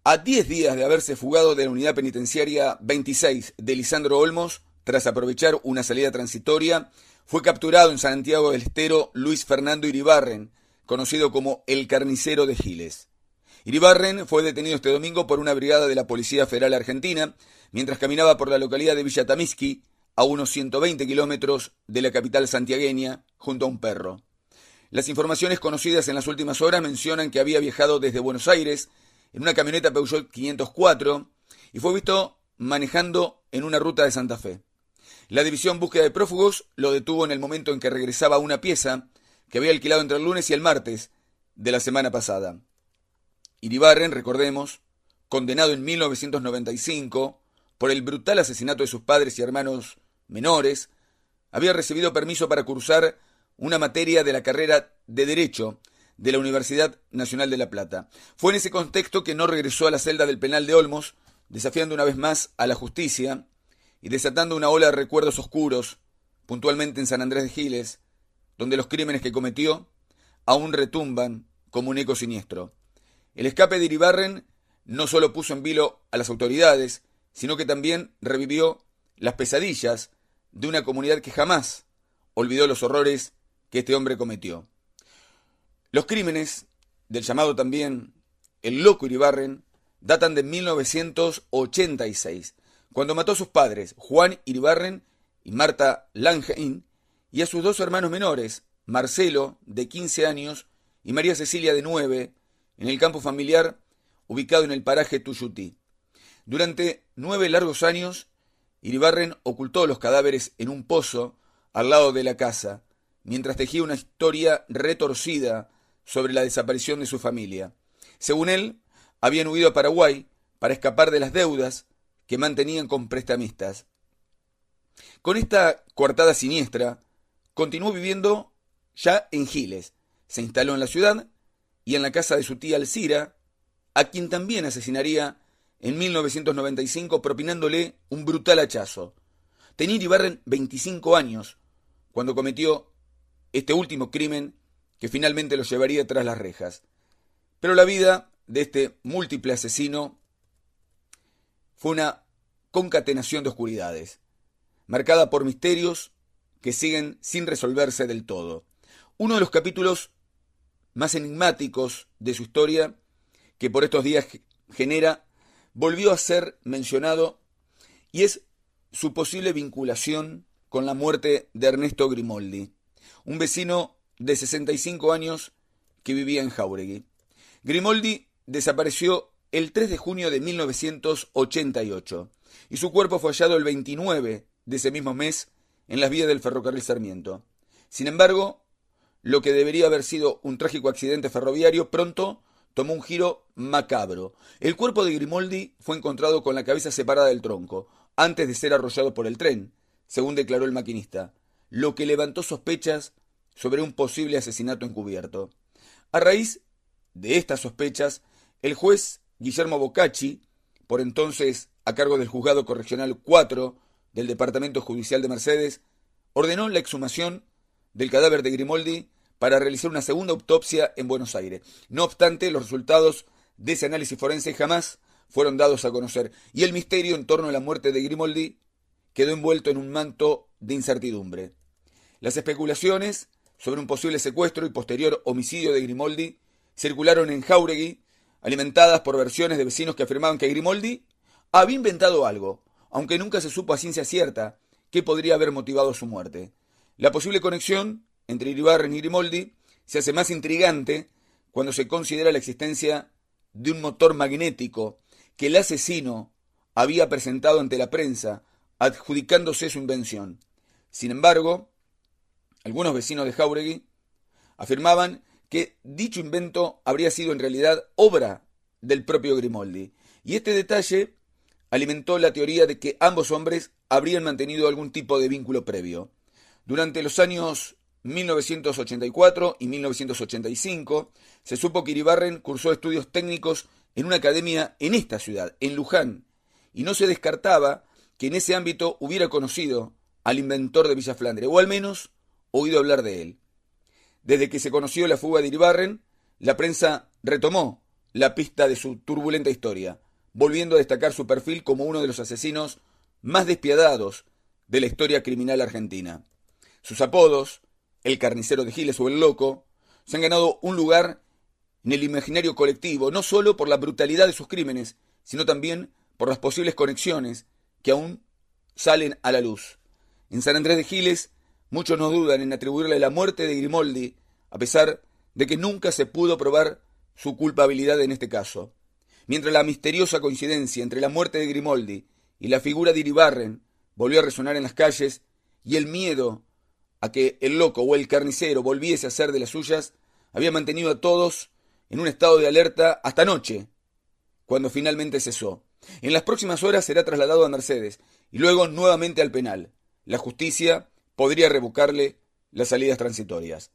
A 10 días de haberse fugado de la unidad penitenciaria 26 de Lisandro Olmos, tras aprovechar una salida transitoria, fue capturado en Santiago del Estero Luis Fernando Iribarren, conocido como el Carnicero de Giles. Iribarren fue detenido este domingo por una brigada de la Policía Federal Argentina, mientras caminaba por la localidad de Villa Tamisqui, a unos 120 kilómetros de la capital santiagueña, junto a un perro. Las informaciones conocidas en las últimas horas mencionan que había viajado desde Buenos Aires en una camioneta Peugeot 504 y fue visto manejando en una ruta de Santa Fe. La División Búsqueda de Prófugos lo detuvo en el momento en que regresaba a una pieza que había alquilado entre el lunes y el martes de la semana pasada. Iribarren, recordemos, condenado en 1995 por el brutal asesinato de sus padres y hermanos menores, había recibido permiso para cursar una materia de la carrera de Derecho de la Universidad Nacional de La Plata. Fue en ese contexto que no regresó a la celda del penal de Olmos, desafiando una vez más a la justicia y desatando una ola de recuerdos oscuros, puntualmente en San Andrés de Giles, donde los crímenes que cometió aún retumban como un eco siniestro. El escape de Iribarren no solo puso en vilo a las autoridades, sino que también revivió las pesadillas de una comunidad que jamás olvidó los horrores que este hombre cometió. Los crímenes del llamado también el loco Iribarren datan de 1986, cuando mató a sus padres, Juan Iribarren y Marta Langein, y a sus dos hermanos menores, Marcelo, de 15 años, y María Cecilia, de 9, en el campo familiar ubicado en el paraje Tuyutí. Durante 9 largos años, Iribarren ocultó los cadáveres en un pozo al lado de la casa, mientras tejía una historia retorcida sobre la desaparición de su familia. Según él, habían huido a Paraguay para escapar de las deudas que mantenían con prestamistas. Con esta coartada siniestra, continuó viviendo ya en Giles. Se instaló en la ciudad y en la casa de su tía Alcira, a quien también asesinaría en 1995 propinándole un brutal hachazo. Tenía Iribarren 25 años cuando cometió este último crimen que finalmente lo llevaría tras las rejas. Pero la vida de este múltiple asesino fue una concatenación de oscuridades, marcada por misterios que siguen sin resolverse del todo. Uno de los capítulos más enigmáticos de su historia, que por estos días genera, volvió a ser mencionado, y es su posible vinculación con la muerte de Ernesto Grimoldi, un vecino de 65 años que vivía en Jáuregui. Grimoldi desapareció el 3 de junio de 1988 y su cuerpo fue hallado el 29 de ese mismo mes en las vías del ferrocarril Sarmiento. Sin embargo, lo que debería haber sido un trágico accidente ferroviario pronto tomó un giro macabro. El cuerpo de Grimoldi fue encontrado con la cabeza separada del tronco, antes de ser arrollado por el tren, según declaró el maquinista, lo que levantó sospechas sobre un posible asesinato encubierto. A raíz de estas sospechas, el juez Guillermo Boccacci, por entonces a cargo del Juzgado Correccional 4 del Departamento Judicial de Mercedes, ordenó la exhumación del cadáver de Grimoldi para realizar una segunda autopsia en Buenos Aires. No obstante, los resultados de ese análisis forense jamás fueron dados a conocer, y el misterio en torno a la muerte de Grimoldi quedó envuelto en un manto de incertidumbre. Las especulaciones sobre un posible secuestro y posterior homicidio de Grimoldi circularon en Jáuregui, alimentadas por versiones de vecinos que afirmaban que Grimoldi había inventado algo, aunque nunca se supo a ciencia cierta qué podría haber motivado su muerte. La posible conexión entre Iribarren y Grimoldi se hace más intrigante cuando se considera la existencia de un motor magnético que el asesino había presentado ante la prensa, adjudicándose su invención. Sin embargo, algunos vecinos de Jáuregui afirmaban que dicho invento habría sido en realidad obra del propio Grimoldi, y este detalle alimentó la teoría de que ambos hombres habrían mantenido algún tipo de vínculo previo. Durante los años 1984 y 1985 se supo que Iribarren cursó estudios técnicos en una academia en esta ciudad, en Luján, y no se descartaba que en ese ámbito hubiera conocido al inventor de Villa Flandre, o al menos oído hablar de él. Desde que se conoció la fuga de Iribarren, la prensa retomó la pista de su turbulenta historia, volviendo a destacar su perfil como uno de los asesinos más despiadados de la historia criminal argentina. Sus apodos, el carnicero de Giles o el loco, se han ganado un lugar en el imaginario colectivo, no solo por la brutalidad de sus crímenes, sino también por las posibles conexiones que aún salen a la luz. En San Andrés de Giles, muchos no dudan en atribuirle la muerte de Grimoldi, a pesar de que nunca se pudo probar su culpabilidad en este caso. Mientras la misteriosa coincidencia entre la muerte de Grimoldi y la figura de Iribarren volvió a resonar en las calles, y el miedo a que el loco o el carnicero volviese a hacer de las suyas, había mantenido a todos en un estado de alerta hasta anoche, cuando finalmente cesó. En las próximas horas será trasladado a Mercedes y luego nuevamente al penal. La justicia podría revocarle las salidas transitorias.